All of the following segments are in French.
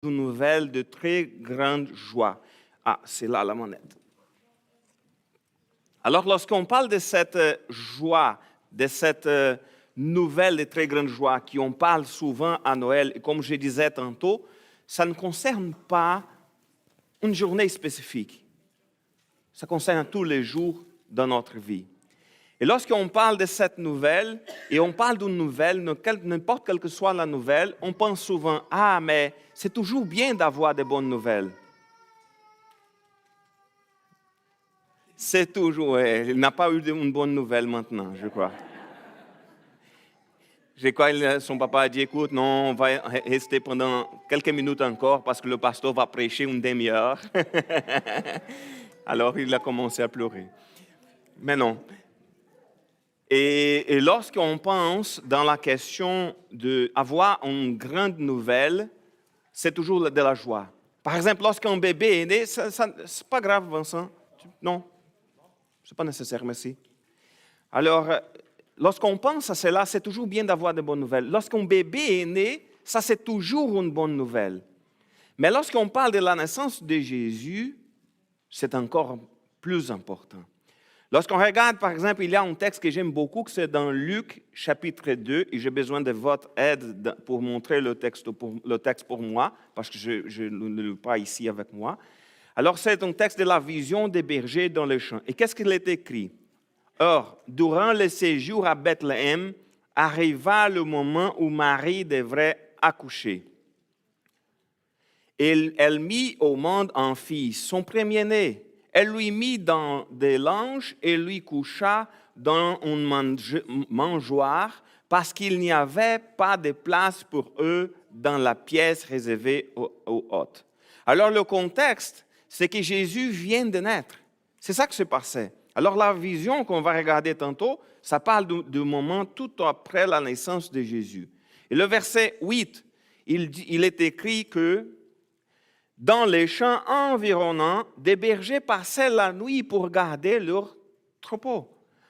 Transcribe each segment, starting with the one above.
une nouvelle de très grande joie. Ah, c'est là la monnaie. Alors, lorsqu'on parle de cette joie, de cette nouvelle de très grande joie, qu'on parle souvent à Noël, et comme je disais tantôt, ça ne concerne pas une journée spécifique. Ça concerne tous les jours de notre vie. Et lorsqu'on parle de cette nouvelle, et on parle d'une nouvelle, n'importe quelle que soit la nouvelle, on pense souvent, ah, mais c'est toujours bien d'avoir de bonnes nouvelles. C'est toujours, il n'a pas eu une bonne nouvelle maintenant, je crois. Je crois que son papa a dit, écoute, non, on va rester pendant quelques minutes encore parce que le pasteur va prêcher une demi-heure. Alors il a commencé à pleurer. Mais non. Et lorsqu'on pense dans la question d'avoir une grande nouvelle, c'est toujours de la joie. Par exemple, lorsqu'un bébé est né, c'est pas grave, Vincent. Non, c'est pas nécessaire, merci. Alors, lorsqu'on pense à cela, c'est toujours bien d'avoir de bonnes nouvelles. Lorsqu'un bébé est né, ça c'est toujours une bonne nouvelle. Mais lorsqu'on parle de la naissance de Jésus, c'est encore plus important. Lorsqu'on regarde, par exemple, il y a un texte que j'aime beaucoup, que c'est dans Luc, chapitre 2, et j'ai besoin de votre aide pour montrer le texte pour moi, parce que je ne le lis pas ici avec moi. Alors, c'est un texte de la vision des bergers dans les champs. Et qu'est-ce qu'il est écrit? Or, durant le séjour à Bethléem, arriva le moment où Marie devrait accoucher. Et elle mit au monde un fils, son premier-né. Elle lui mit dans des langes et lui coucha dans une mangeoire parce qu'il n'y avait pas de place pour eux dans la pièce réservée aux hôtes. Alors le contexte, c'est que Jésus vient de naître. C'est ça qui se passait. Alors la vision qu'on va regarder tantôt, ça parle du moment tout après la naissance de Jésus. Et le verset 8, il est écrit que dans les champs environnants, des bergers passaient la nuit pour garder leurs troupeaux.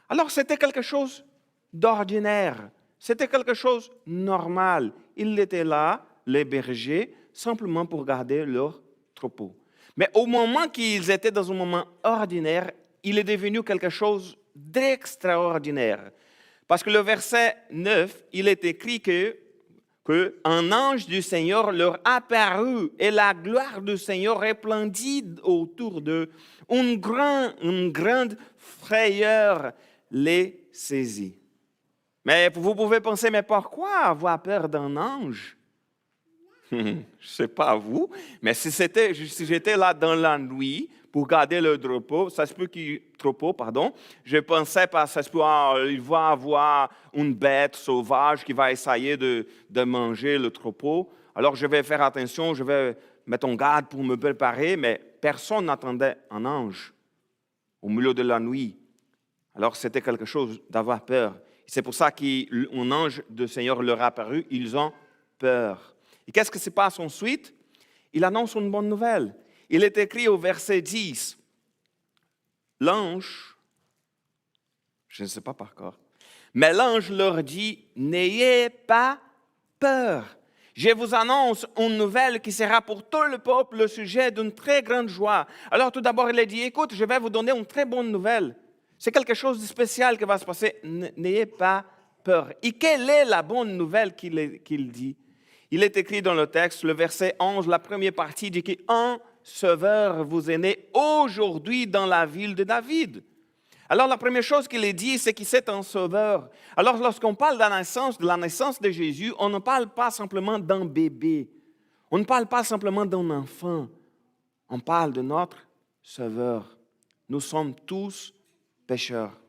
Alors c'était quelque chose d'ordinaire, c'était quelque chose de normal. Ils étaient là, les bergers, simplement pour garder leurs troupeaux. Mais au moment qu'ils étaient dans un moment ordinaire, il est devenu quelque chose d'extraordinaire. Parce que le verset 9, il est écrit qu'un ange du Seigneur leur apparut et la gloire du Seigneur resplendit autour d'eux. Une grande frayeur les saisit. Mais vous pouvez penser, mais pourquoi avoir peur d'un ange? Je ne sais pas vous, mais si j'étais là dans la nuit pour garder le troupeau, je pensais pas, ça se peut, il va avoir une bête sauvage qui va essayer de manger le troupeau. Alors je vais faire attention, je vais mettre en garde pour me préparer, mais personne n'attendait un ange au milieu de la nuit. Alors c'était quelque chose d'avoir peur. C'est pour ça qu'un ange du Seigneur leur a apparu, ils ont peur. Et qu'est-ce qui se passe ensuite? Il annonce une bonne nouvelle. Il est écrit au verset 10, l'ange, je ne sais pas par cœur, mais l'ange leur dit, n'ayez pas peur. Je vous annonce une nouvelle qui sera pour tout le peuple le sujet d'une très grande joie. Alors tout d'abord, il a dit, écoute, je vais vous donner une très bonne nouvelle. C'est quelque chose de spécial qui va se passer. N'ayez pas peur. Et quelle est la bonne nouvelle qu'il dit? Il est écrit dans le texte, le verset 11, la première partie dit qu'un sauveur vous est né aujourd'hui dans la ville de David. Alors la première chose qu'il est dit, c'est que c'est un sauveur. Alors lorsqu'on parle de la naissance de Jésus, on ne parle pas simplement d'un bébé. On ne parle pas simplement d'un enfant. On parle de notre sauveur. Nous sommes tous pécheurs.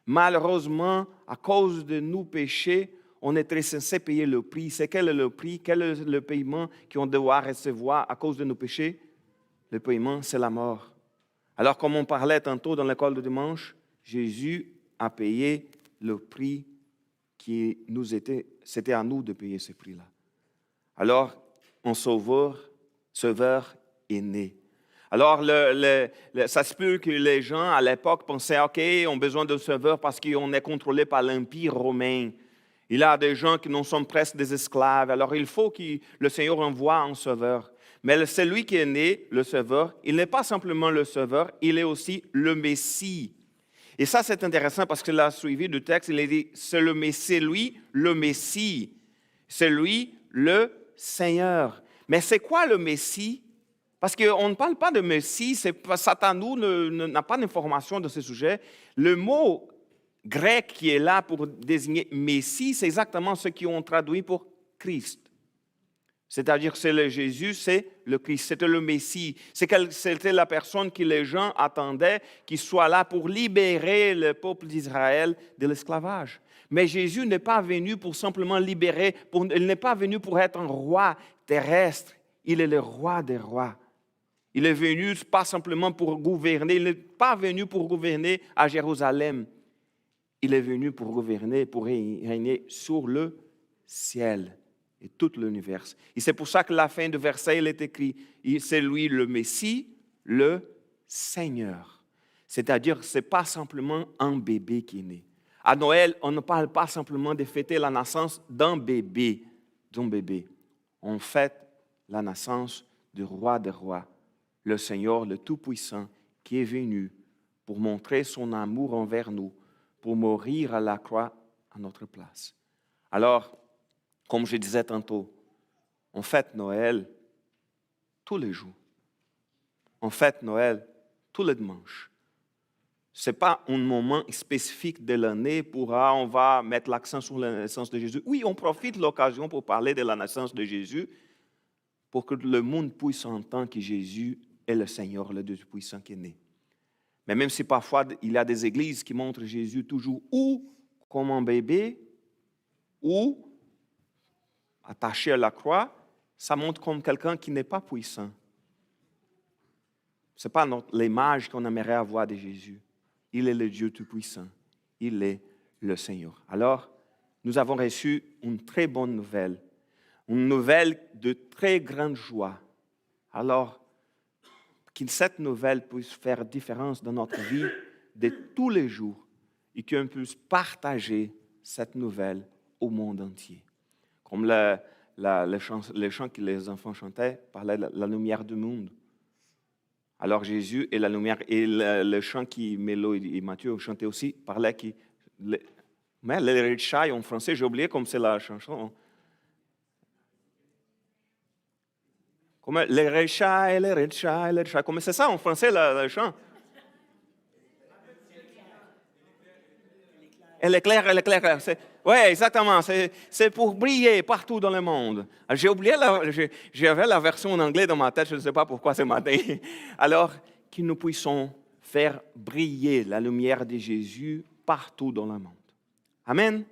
Malheureusement, à cause de nos péchés, on est très censé payer le prix. C'est quel est le prix? Quel est le paiement qu'on doit recevoir à cause de nos péchés? Le paiement, c'est la mort. Alors, comme on parlait tantôt dans l'école de dimanche, Jésus a payé le prix c'était à nous de payer ce prix-là. Alors, un sauveur est né. Alors, ça se peut que les gens à l'époque pensaient, OK, on a besoin d'un sauveur parce qu'on est contrôlé par l'Empire romain. Il y a des gens qui nous sont presque des esclaves. Alors il faut que le Seigneur envoie un sauveur. Mais celui qui est né, le sauveur, il n'est pas simplement le sauveur, il est aussi le Messie. Et ça, c'est intéressant parce qu'il a suivi le texte, il a dit, c'est lui, le Messie. C'est lui, le Seigneur. Mais c'est quoi le Messie? Parce qu'on ne parle pas de Messie, Satanou n'a pas d'information de ce sujet. Le mot grec qui est là pour désigner Messie, c'est exactement ce qu'ils ont traduit pour Christ. C'est-à-dire que c'est le Jésus, c'est le Christ, c'était le Messie. C'était la personne que les gens attendaient, qui soit là pour libérer le peuple d'Israël de l'esclavage. Mais Jésus n'est pas venu pour simplement libérer, il n'est pas venu pour être un roi terrestre, il est le roi des rois. Il est venu pas simplement pour gouverner, il n'est pas venu pour gouverner à Jérusalem. Il est venu pour gouverner, pour régner sur le ciel et tout l'univers. Et c'est pour ça que la fin du verset, il est écrit, c'est lui le Messie, le Seigneur. C'est-à-dire que ce n'est pas simplement un bébé qui est né. À Noël, on ne parle pas simplement de fêter la naissance d'un bébé. On fête la naissance du roi des rois, le Seigneur, le Tout-Puissant, qui est venu pour montrer son amour envers nous, pour mourir à la croix à notre place. Alors, comme je disais tantôt, on fête Noël tous les jours. On fête Noël tous les dimanches. Ce n'est pas un moment spécifique de l'année pour on va mettre l'accent sur la naissance de Jésus. Oui, on profite de l'occasion pour parler de la naissance de Jésus pour que le monde puisse entendre que Jésus est le Seigneur, le Dieu puissant qui est né. Mais même si parfois il y a des églises qui montrent Jésus toujours ou comme un bébé ou attaché à la croix, ça montre comme quelqu'un qui n'est pas puissant. Ce n'est pas l'image qu'on aimerait avoir de Jésus. Il est le Dieu Tout-Puissant. Il est le Seigneur. Alors, nous avons reçu une très bonne nouvelle. Une nouvelle de très grande joie. Alors, que cette nouvelle puisse faire différence dans notre vie de tous les jours et qu'on puisse partager cette nouvelle au monde entier. Comme les chants que les enfants chantaient parlaient de la lumière du monde. Alors Jésus est la lumière. Et le chant que Mélo et Mathieu chantaient aussi parlait que... Mais les Richai en français, j'ai oublié comme c'est la chanson. Comme les Richai, les Richai, les Richai. Comme c'est ça en français le chant? L'éclair. Oui, exactement. C'est pour briller partout dans le monde. J'ai oublié, j'avais la version en anglais dans ma tête, je ne sais pas pourquoi ce matin. Alors, que nous puissions faire briller la lumière de Jésus partout dans le monde. Amen.